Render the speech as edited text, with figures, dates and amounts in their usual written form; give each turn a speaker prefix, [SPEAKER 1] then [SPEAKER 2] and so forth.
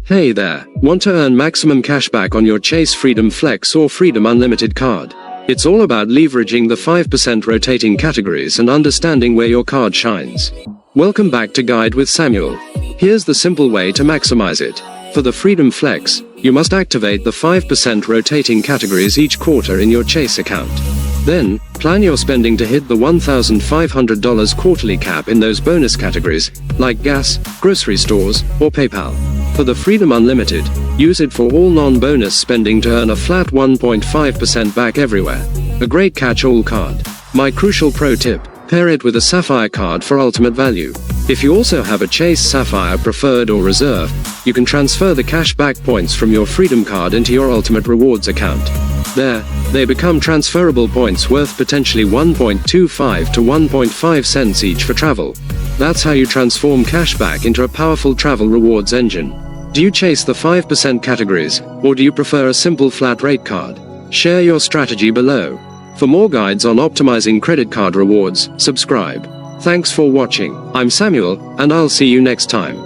[SPEAKER 1] Hey there, want to earn maximum cashback on your Chase Freedom Flex or Freedom Unlimited card? It's all about leveraging the 5% rotating categories and understanding where your card shines. Welcome back to Guide with Samuel. Here's the simple way to maximize it. For the Freedom Flex, you must activate the 5% rotating categories each quarter in your Chase account. Then, plan your spending to hit the $1,500 quarterly cap in those bonus categories, like gas, grocery stores, or PayPal. For the Freedom Unlimited, use it for all non-bonus spending to earn a flat 1.5% back everywhere. A great catch-all card. My crucial pro tip, pair it with a Sapphire card for ultimate value. If you also have a Chase Sapphire Preferred or Reserve, you can transfer the cashback points from your Freedom card into your Ultimate Rewards account. There, they become transferable points worth potentially 1.25 to 1.5 cents each for travel. That's how you transform cashback into a powerful travel rewards engine. Do you chase the 5% categories, or do you prefer a simple flat rate card? Share your strategy below. For more guides on optimizing credit card rewards, subscribe. Thanks for watching. I'm Samuel, and I'll see you next time.